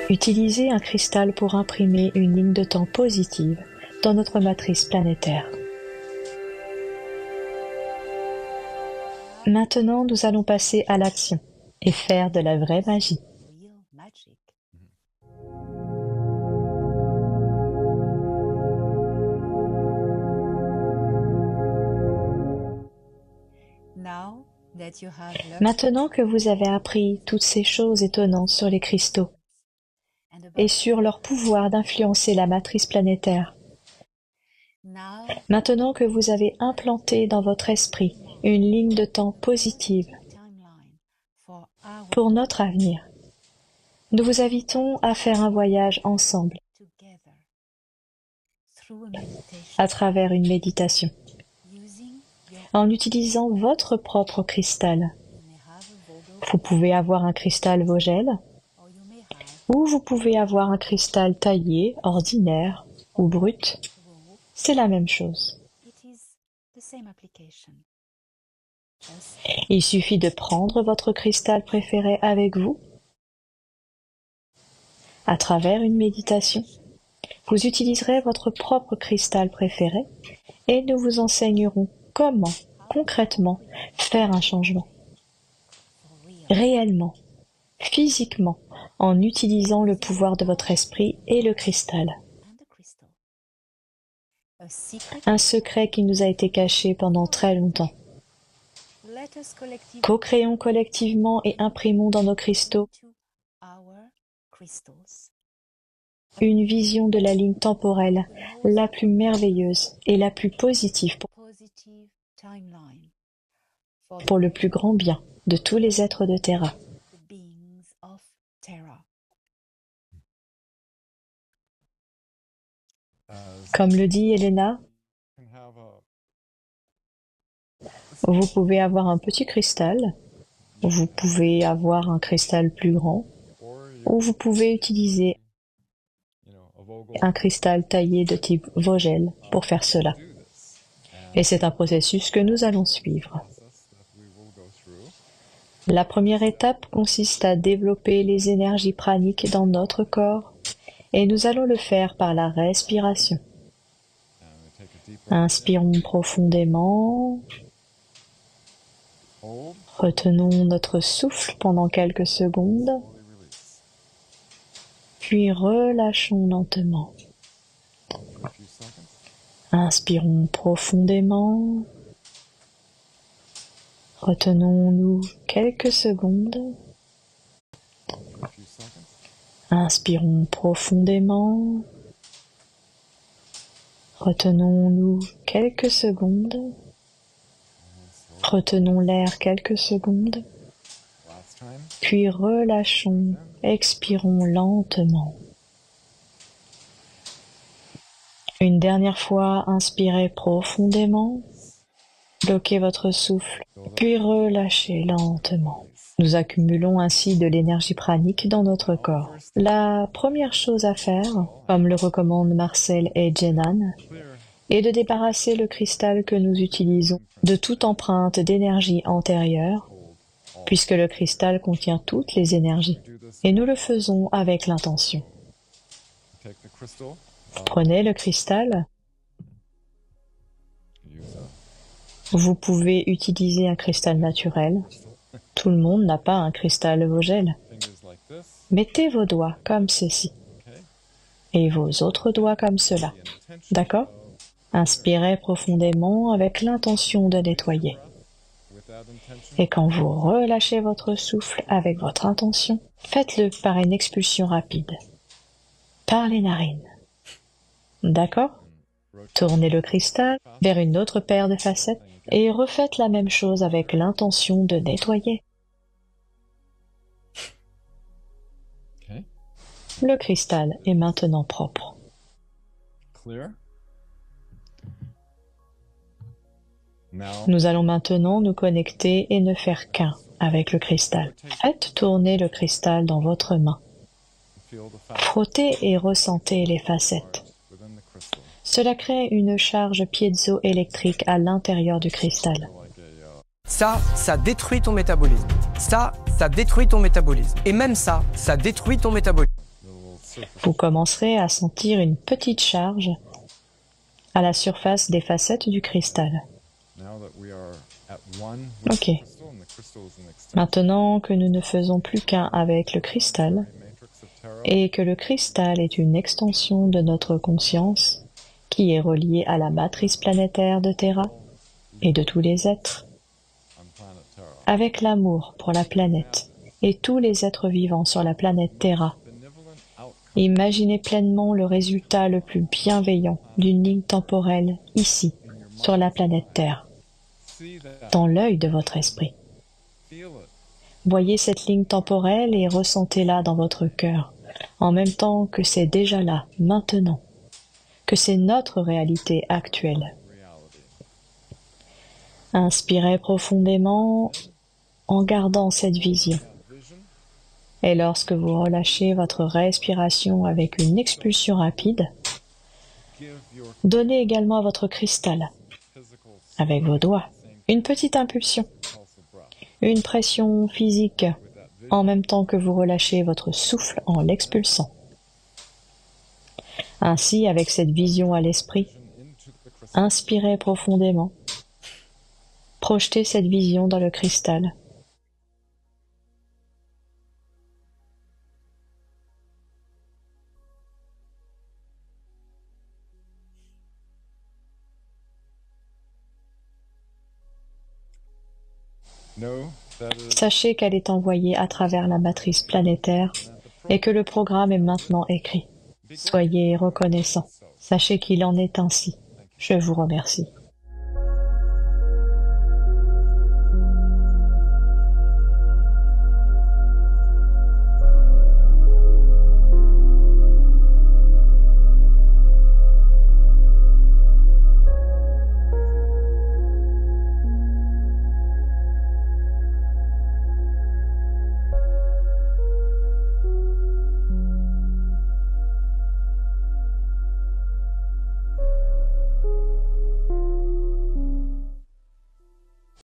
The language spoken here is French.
Utilisez un cristal pour imprimer une ligne de temps positive dans notre matrice planétaire. Maintenant, nous allons passer à l'action et faire de la vraie magie. Maintenant que vous avez appris toutes ces choses étonnantes sur les cristaux et sur leur pouvoir d'influencer la matrice planétaire, maintenant que vous avez implanté dans votre esprit une ligne de temps positive pour notre avenir, nous vous invitons à faire un voyage ensemble à travers une méditation, en utilisant votre propre cristal. Vous pouvez avoir un cristal Vogel, ou vous pouvez avoir un cristal taillé, ordinaire ou brut. C'est la même chose. Il suffit de prendre votre cristal préféré avec vous. À travers une méditation, vous utiliserez votre propre cristal préféré et nous vous enseignerons comment, concrètement, faire un changement. Réellement, physiquement, en utilisant le pouvoir de votre esprit et le cristal. Un secret qui nous a été caché pendant très longtemps. Co-créons collectivement et imprimons dans nos cristaux une vision de la ligne temporelle la plus merveilleuse et la plus positive pour le plus grand bien de tous les êtres de Terra. Comme le dit Elena, vous pouvez avoir un petit cristal, vous pouvez avoir un cristal plus grand, ou vous pouvez utiliser un cristal taillé de type Vogel pour faire cela. Et c'est un processus que nous allons suivre. La première étape consiste à développer les énergies praniques dans notre corps, et nous allons le faire par la respiration. Inspirons profondément. Retenons notre souffle pendant quelques secondes, puis relâchons lentement. Inspirons profondément. Retenons-nous quelques secondes. Inspirons profondément. Retenons-nous quelques secondes. Retenons l'air quelques secondes. Puis relâchons, expirons lentement. Une dernière fois, inspirez profondément. Bloquez votre souffle, puis relâchez lentement. Nous accumulons ainsi de l'énergie pranique dans notre corps. La première chose à faire, comme le recommandent Marcel et Jenan, est de débarrasser le cristal que nous utilisons de toute empreinte d'énergie antérieure, puisque le cristal contient toutes les énergies. Et nous le faisons avec l'intention. Prenez le cristal. Vous pouvez utiliser un cristal naturel. Tout le monde n'a pas un cristal Vogel. Mettez vos doigts comme ceci et vos autres doigts comme cela. D'accord? Inspirez profondément avec l'intention de nettoyer. Et quand vous relâchez votre souffle avec votre intention, faites-le par une expulsion rapide, par les narines. D'accord? Tournez le cristal vers une autre paire de facettes et refaites la même chose avec l'intention de nettoyer. Le cristal est maintenant propre. Nous allons maintenant nous connecter et ne faire qu'un avec le cristal. Faites tourner le cristal dans votre main. Frottez et ressentez les facettes. Cela crée une charge piézoélectrique à l'intérieur du cristal. Ça détruit ton métabolisme. Ça détruit ton métabolisme. Et même ça détruit ton métabolisme. Vous commencerez à sentir une petite charge à la surface des facettes du cristal. Ok. Maintenant que nous ne faisons plus qu'un avec le cristal, et que le cristal est une extension de notre conscience, qui est reliée à la matrice planétaire de Terra et de tous les êtres, avec l'amour pour la planète et tous les êtres vivants sur la planète Terra, imaginez pleinement le résultat le plus bienveillant d'une ligne temporelle ici, sur la planète Terre, dans l'œil de votre esprit. Voyez cette ligne temporelle et ressentez-la dans votre cœur, en même temps que c'est déjà là, maintenant, que c'est notre réalité actuelle. Inspirez profondément en gardant cette vision. Et lorsque vous relâchez votre respiration avec une expulsion rapide, donnez également à votre cristal, avec vos doigts, une petite impulsion, une pression physique, en même temps que vous relâchez votre souffle en l'expulsant. Ainsi, avec cette vision à l'esprit, inspirez profondément, projetez cette vision dans le cristal. Sachez qu'elle est envoyée à travers la matrice planétaire et que le programme est maintenant écrit. Soyez reconnaissants. Sachez qu'il en est ainsi. Je vous remercie.